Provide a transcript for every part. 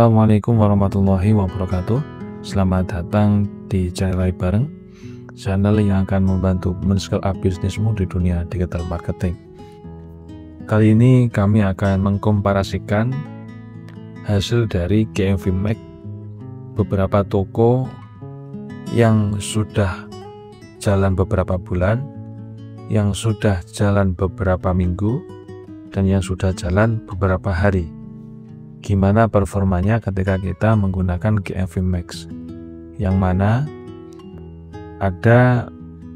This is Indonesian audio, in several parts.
Assalamualaikum warahmatullahi wabarakatuh. Selamat datang di channel Bareng, channel yang akan membantu men-scale up bisnismu di dunia digital marketing. Kali ini kami akan mengkomparasikan hasil dari GMV Max beberapa toko yang sudah jalan beberapa bulan, yang sudah jalan beberapa minggu, dan yang sudah jalan beberapa hari. Gimana performanya ketika kita menggunakan GMV Max, yang mana ada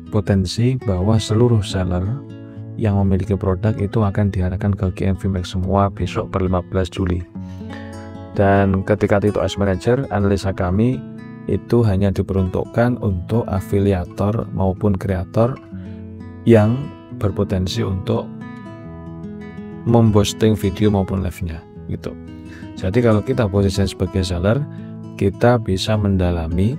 potensi bahwa seluruh seller yang memiliki produk itu akan diarahkan ke GMV Max semua besok per 15 Juli. Dan ketika TikTok Ads Manager, analisa kami itu hanya diperuntukkan untuk afiliator maupun kreator yang berpotensi untuk memposting video maupun live-nya gitu. Jadi kalau kita posisi sebagai seller, kita bisa mendalami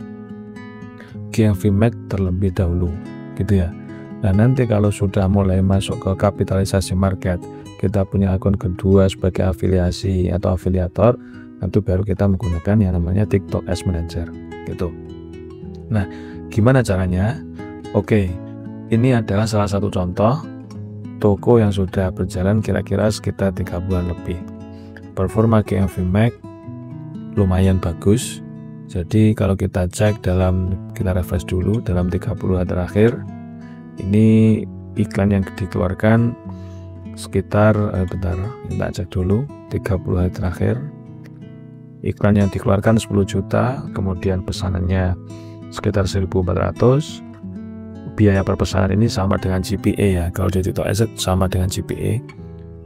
GMV Max terlebih dahulu gitu ya. Nah nanti kalau sudah mulai masuk ke kapitalisasi market, kita punya akun kedua sebagai afiliasi atau afiliator, nanti baru kita menggunakan yang namanya TikTok Ads Manager gitu. Nah gimana caranya? Oke, ini adalah salah satu contoh toko yang sudah berjalan kira-kira sekitar 3 bulan lebih. Performa GMV Max lumayan bagus. Jadi kalau kita cek kita refresh dulu dalam 30 hari terakhir, ini iklan yang dikeluarkan sekitar kita cek dulu 30 hari terakhir. Iklan yang dikeluarkan 10 juta, kemudian pesanannya sekitar 1.400. Biaya per pesanan ini sama dengan GPA ya. Kalau di TikTok Ads sama dengan GPA.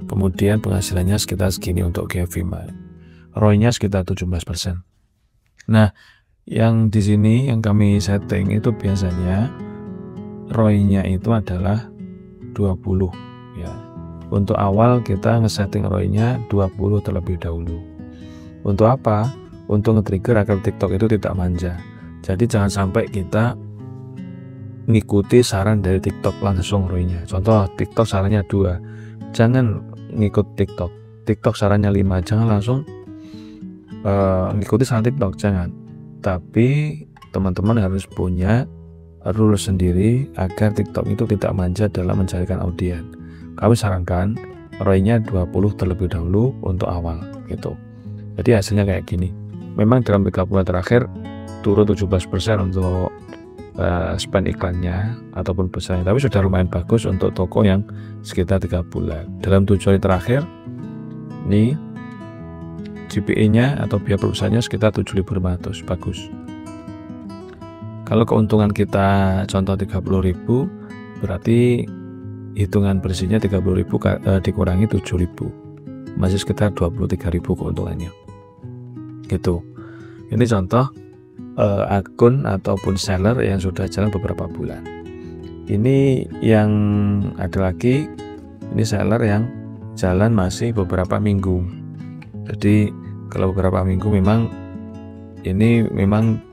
Kemudian penghasilannya sekitar segini untuk GMV Max. ROI-nya sekitar 17%. Nah, yang di sini yang kami setting itu biasanya ROI-nya itu adalah 20 ya. Untuk awal kita ngesetting ROI-nya 20 terlebih dahulu. Untuk apa? Untuk nge-trigger agar TikTok itu tidak manja. Jadi jangan sampai kita ngikuti saran dari TikTok langsung ROI-nya. Contoh TikTok sarannya 2. Jangan ngikut TikTok sarannya 5, jangan langsung ngikuti saran TikTok, jangan. Tapi teman-teman harus punya rules sendiri agar TikTok itu tidak manja dalam mencarikan audiens. Kami sarankan ROI-nya 20 terlebih dahulu untuk awal gitu. Jadi hasilnya kayak gini. Memang dalam 3 bulan terakhir turun 17% untuk spend iklannya ataupun pesannya, tapi sudah lumayan bagus untuk toko yang sekitar 3 bulan. Dalam 7 hari terakhir ini GPA nya atau biaya perusahaannya sekitar 7.500, bagus. Kalau keuntungan kita contoh 30.000, berarti hitungan bersihnya 30.000 dikurangi 7.000, masih sekitar 23.000 keuntungannya gitu. Ini contoh akun ataupun seller yang sudah jalan beberapa bulan. Ini yang ada lagi, ini seller yang jalan masih beberapa minggu. Jadi kalau beberapa minggu memang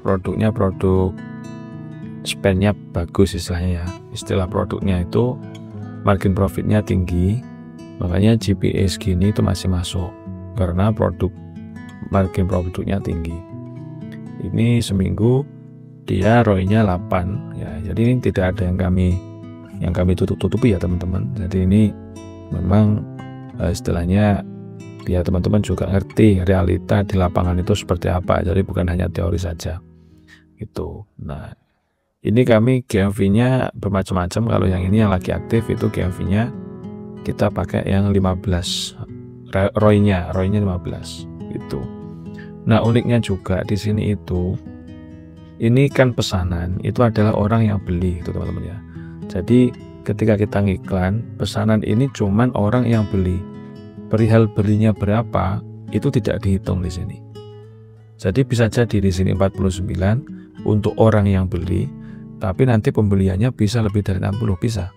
produknya produk spendnya bagus istilahnya ya. Istilah produknya itu margin profitnya tinggi, makanya GPA segini itu masih masuk karena produk margin produknya tinggi. Ini seminggu dia ROI-nya 8 ya. Jadi ini tidak ada yang kami tutup-tutupi ya teman-teman. Jadi ini memang istilahnya biar teman-teman juga ngerti realita di lapangan itu seperti apa. Jadi bukan hanya teori saja gitu. Nah ini kami GMV-nya bermacam-macam. Kalau yang ini yang lagi aktif itu GMV-nya kita pakai yang 15, ROI-nya 15 gitu. Nah uniknya juga di sini itu, ini kan pesanan itu adalah orang yang beli itu teman-teman ya. Jadi ketika kita ngiklan, pesanan ini cuman orang yang beli. Perihal belinya berapa itu tidak dihitung di sini. Jadi bisa jadi di sini 49 untuk orang yang beli, tapi nanti pembeliannya bisa lebih dari 60, bisa.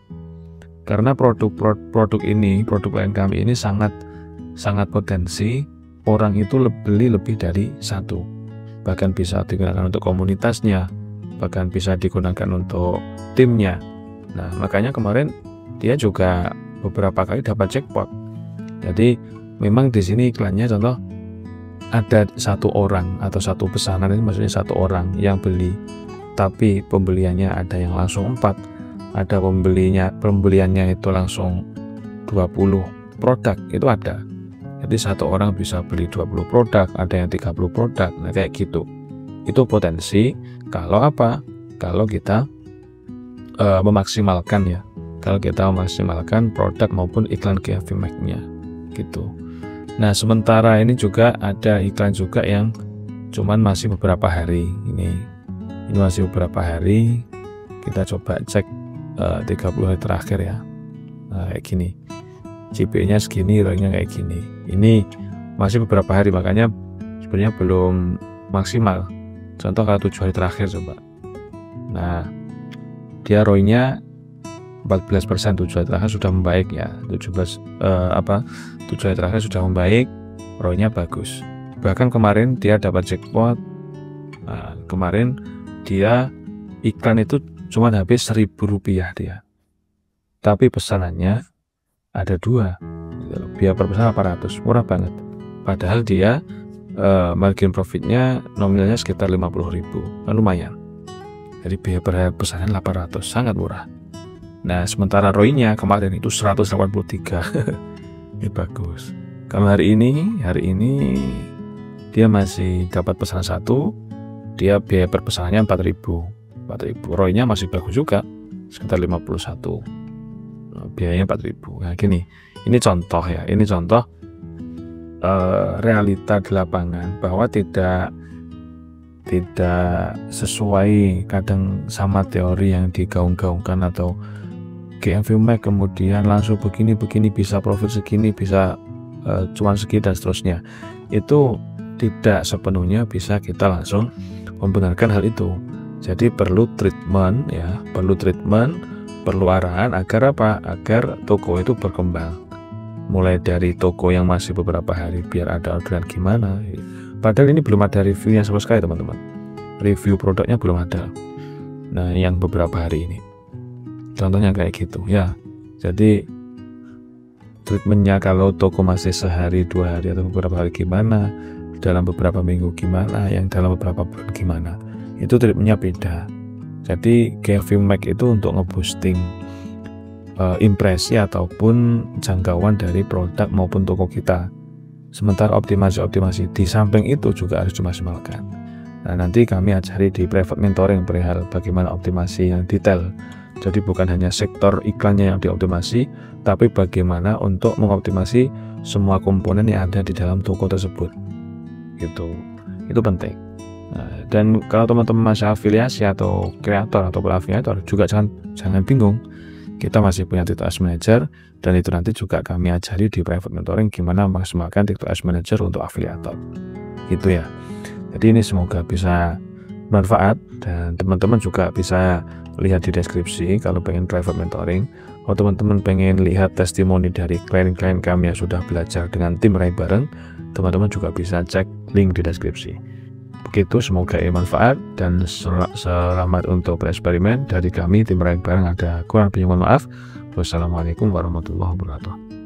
Karena produk lain kami ini sangat potensi orang itu beli lebih dari satu, bahkan bisa digunakan untuk komunitasnya, bahkan bisa digunakan untuk timnya. Nah makanya kemarin dia juga beberapa kali dapat jackpot. Jadi memang di sini iklannya contoh ada satu orang atau satu pesanan, ini maksudnya satu orang yang beli, tapi pembeliannya ada yang langsung 4, ada pembeliannya itu langsung 20 produk, itu ada. Jadi satu orang bisa beli 20 produk, ada yang 30 produk, nah kayak gitu. Itu potensi kalau apa? Kalau kita memaksimalkan ya, kalau kita memaksimalkan produk maupun iklan GFVMAX-nya gitu. Nah, sementara ini juga ada iklan juga yang cuman masih beberapa hari. Ini masih beberapa hari. Kita coba cek 30 hari terakhir ya. Nah, kayak gini. CP-nya segini, ROI-nya kayak gini. Ini masih beberapa hari, makanya sebenarnya belum maksimal. Contoh kalau 7 hari terakhir coba. Nah, dia ROI-nya 14%, 7 hari terakhir sudah membaik ya. 7 hari terakhir sudah membaik, ROI-nya bagus. Bahkan kemarin dia dapat jackpot. Nah, kemarin dia iklan itu cuma habis Rp1.000 dia. Tapi pesanannya ada 2. Biaya per pesan 800, murah banget. Padahal dia margin profitnya nominalnya sekitar 50.000, kan lumayan. Jadi biaya per pesanan 800, sangat murah. Nah, sementara ROI-nya kemarin itu 183. Ini bagus. Kalau hari ini dia masih dapat pesanan 1, dia biaya per pesanannya 4.000. ROI-nya masih bagus juga, sekitar 51. Biayanya 4.000. Nah, gini. Ini contoh ya. Ini contoh realita di lapangan bahwa tidak sesuai kadang sama teori yang digaung-gaungkan atau GFVMAX kemudian langsung begini bisa profit segini, bisa cuan segini dan seterusnya. Itu tidak sepenuhnya bisa kita langsung membenarkan hal itu. Jadi perlu treatment ya, perlu arahan agar apa? Agar toko itu berkembang. Mulai dari toko yang masih beberapa hari biar ada orderan gimana. Padahal ini belum ada reviewnya sama sekali teman-teman. Review produknya belum ada. Nah, yang beberapa hari ini. Contohnya kayak gitu ya. Jadi treatmentnya kalau toko masih sehari, 2 hari atau beberapa hari gimana, dalam beberapa minggu gimana, yang dalam beberapa bulan gimana, itu treatmentnya beda. Jadi GFVMAX itu untuk nge-boosting impresi ataupun jangkauan dari produk maupun toko kita. Sementara optimasi di samping itu juga harus dimaksimalkan. Nah, nanti kami ajari di private mentoring perihal bagaimana optimasi yang detail. Jadi bukan hanya sektor iklannya yang dioptimasi, tapi bagaimana untuk mengoptimasi semua komponen yang ada di dalam toko tersebut. Gitu. Itu penting. Nah, dan kalau teman-teman masih afiliasi atau kreator atau afiliator juga jangan bingung. Kita masih punya TikTok Ads Manager dan itu nanti juga kami ajari di private mentoring gimana memaksimalkan TikTok Ads Manager untuk afiliator. Gitu ya. Jadi ini semoga bisa bermanfaat dan teman-teman juga bisa lihat di deskripsi kalau pengen private mentoring. Kalau teman-teman pengen lihat testimoni dari klien-klien kami yang sudah belajar dengan tim Rai Bareng, teman-teman juga bisa cek link di deskripsi. Begitu, semoga bermanfaat dan selamat untuk bereksperimen. Dari kami tim Rai Bareng ada kurang lebih mohon maaf. Wassalamualaikum warahmatullahi wabarakatuh.